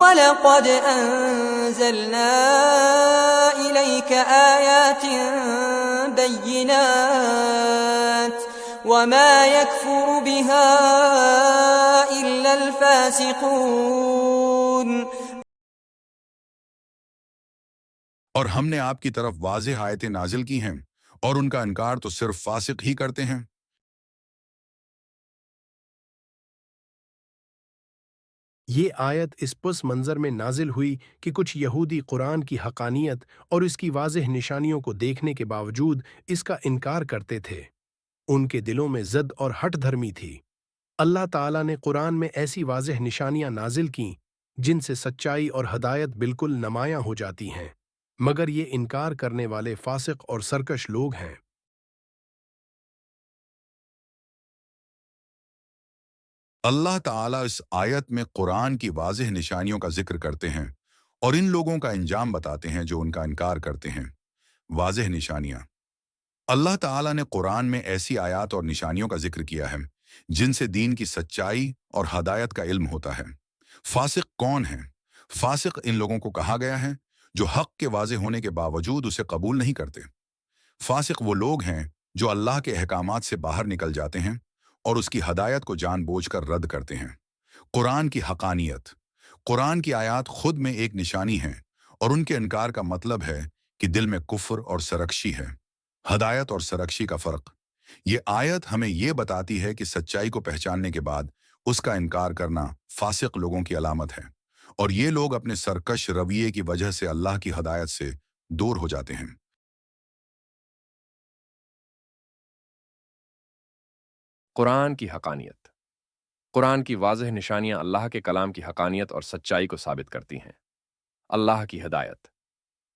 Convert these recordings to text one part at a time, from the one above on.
وَلَقَدْ أَنزَلْنَا إِلَيْكَ آيَاتٍ بَيِّنَاتٍ وَمَا يَكْفُرُ بِهَا إِلَّا الْفَاسِقُونَ۔ اور ہم نے آپ کی طرف واضح آیتیں نازل کی ہیں اور ان کا انکار تو صرف فاسق ہی کرتے ہیں۔ یہ آیت اس پس منظر میں نازل ہوئی کہ کچھ یہودی قرآن کی حقانیت اور اس کی واضح نشانیوں کو دیکھنے کے باوجود اس کا انکار کرتے تھے۔ ان کے دلوں میں ضد اور ہٹ دھرمی تھی۔ اللہ تعالیٰ نے قرآن میں ایسی واضح نشانیاں نازل کیں جن سے سچائی اور ہدایت بالکل نمایاں ہو جاتی ہیں، مگر یہ انکار کرنے والے فاسق اور سرکش لوگ ہیں۔ اللہ تعالیٰ اس آیت میں قرآن کی واضح نشانیوں کا ذکر کرتے ہیں اور ان لوگوں کا انجام بتاتے ہیں جو ان کا انکار کرتے ہیں۔ واضح نشانیاں۔ اللہ تعالیٰ نے قرآن میں ایسی آیات اور نشانیوں کا ذکر کیا ہے جن سے دین کی سچائی اور ہدایت کا علم ہوتا ہے۔ فاسق کون ہیں؟ فاسق ان لوگوں کو کہا گیا ہے جو حق کے واضح ہونے کے باوجود اسے قبول نہیں کرتے۔ فاسق وہ لوگ ہیں جو اللہ کے احکامات سے باہر نکل جاتے ہیں اور اس کی ہدایت کو جان بوجھ کر رد کرتے ہیں۔ قرآن کی حقانیت۔ قرآن کی آیات خود میں ایک نشانی ہیں اور ان کے انکار کا مطلب ہے کہ دل میں کفر اور سرکشی ہے۔ ہدایت اور سرکشی کا فرق۔ یہ آیت ہمیں یہ بتاتی ہے کہ سچائی کو پہچاننے کے بعد اس کا انکار کرنا فاسق لوگوں کی علامت ہے، اور یہ لوگ اپنے سرکش رویے کی وجہ سے اللہ کی ہدایت سے دور ہو جاتے ہیں۔ قرآن کی حقانیت۔ قرآن کی واضح نشانیاں اللہ کے کلام کی حقانیت اور سچائی کو ثابت کرتی ہیں۔ اللہ کی ہدایت۔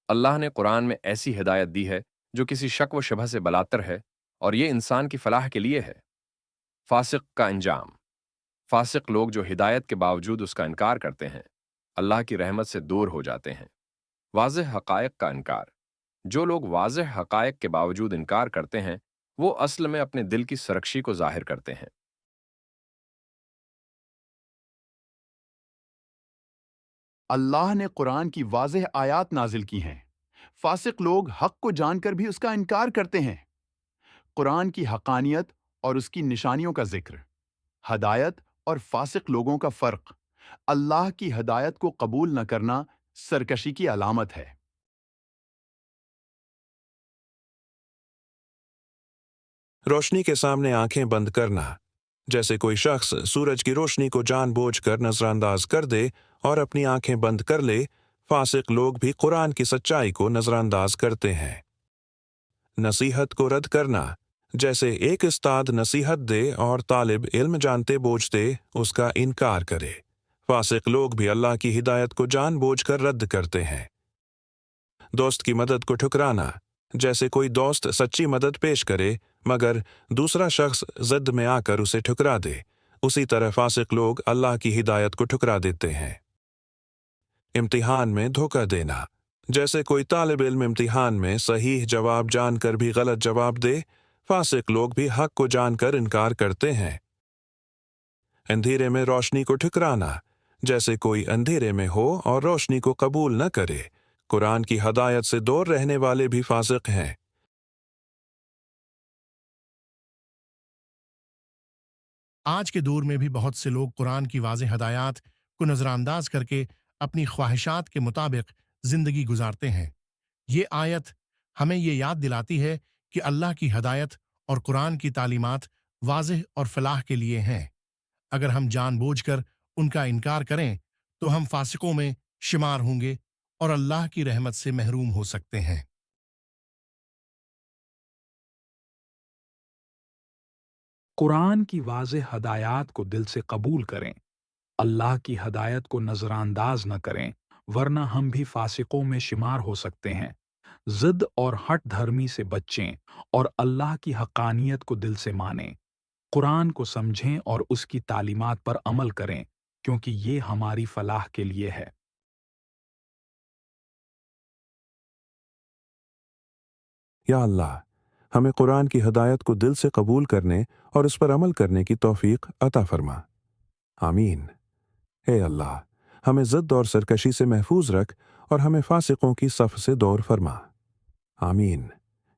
اللہ نے قرآن میں ایسی ہدایت دی ہے جو کسی شک و شبہ سے بلاتر ہے، اور یہ انسان کی فلاح کے لیے ہے۔ فاسق کا انجام۔ فاسق لوگ جو ہدایت کے باوجود اس کا انکار کرتے ہیں، اللہ کی رحمت سے دور ہو جاتے ہیں۔ واضح حقائق کا انکار۔ جو لوگ واضح حقائق کے باوجود انکار کرتے ہیں، وہ اصل میں اپنے دل کی سرکشی کو ظاہر کرتے ہیں۔ اللہ نے قرآن کی واضح آیات نازل کی ہیں۔ فاسق لوگ حق کو جان کر بھی اس کا انکار کرتے ہیں۔ قرآن کی حقانیت اور اس کی نشانیوں کا ذکر۔ ہدایت اور فاسق لوگوں کا فرق۔ اللہ کی ہدایت کو قبول نہ کرنا سرکشی کی علامت ہے۔ روشنی کے سامنے آنکھیں بند کرنا۔ جیسے کوئی شخص سورج کی روشنی کو جان بوجھ کر نظر انداز کر دے اور اپنی آنکھیں بند کر لے، فاسق لوگ بھی قرآن کی سچائی کو نظر انداز کرتے ہیں۔ نصیحت کو رد کرنا۔ جیسے ایک استاد نصیحت دے اور طالب علم جانتے بوجھتے اس کا انکار کرے، فاسق لوگ بھی اللہ کی ہدایت کو جان بوجھ کر رد کرتے ہیں۔ دوست کی مدد کو ٹھکرانا۔ جیسے کوئی دوست سچی مدد پیش کرے مگر دوسرا شخص ضد میں آ کر اسے ٹھکرا دے، اسی طرح فاسق لوگ اللہ کی ہدایت کو ٹھکرا دیتے ہیں۔ امتحان میں دھوکہ دینا۔ جیسے کوئی طالب علم امتحان میں صحیح جواب جان کر بھی غلط جواب دے، فاسق لوگ بھی حق کو جان کر انکار کرتے ہیں۔ اندھیرے میں روشنی کو ٹھکرانا۔ جیسے کوئی اندھیرے میں ہو اور روشنی کو قبول نہ کرے، قرآن کی ہدایت سے دور رہنے والے بھی فاسق ہیں۔ آج کے دور میں بھی بہت سے لوگ قرآن کی واضح ہدایات کو نظر انداز کر کے اپنی خواہشات کے مطابق زندگی گزارتے ہیں۔ یہ آیت ہمیں یہ یاد دلاتی ہے کہ اللہ کی ہدایت اور قرآن کی تعلیمات واضح اور فلاح کے لیے ہیں۔ اگر ہم جان بوجھ کر ان کا انکار کریں تو ہم فاسقوں میں شمار ہوں گے اور اللہ کی رحمت سے محروم ہو سکتے ہیں۔ قرآن کی واضح ہدایات کو دل سے قبول کریں، اللہ کی ہدایت کو نظر انداز نہ کریں، ورنہ ہم بھی فاسقوں میں شمار ہو سکتے ہیں۔ ضد اور ہٹ دھرمی سے بچیں اور اللہ کی حقانیت کو دل سے مانیں۔ قرآن کو سمجھیں اور اس کی تعلیمات پر عمل کریں، کیونکہ یہ ہماری فلاح کے لیے ہے۔ یا اللہ، ہمیں قرآن کی ہدایت کو دل سے قبول کرنے اور اس پر عمل کرنے کی توفیق عطا فرما۔ آمین۔ اے اللہ، ہمیں ضد اور سرکشی سے محفوظ رکھ اور ہمیں فاسقوں کی صف سے دور فرما۔ آمین۔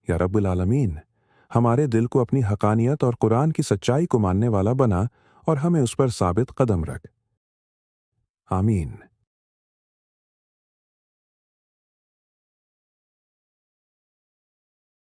یا رب العالمین، ہمارے دل کو اپنی حقانیت اور قرآن کی سچائی کو ماننے والا بنا اور ہمیں اس پر ثابت قدم رکھ۔ آمین۔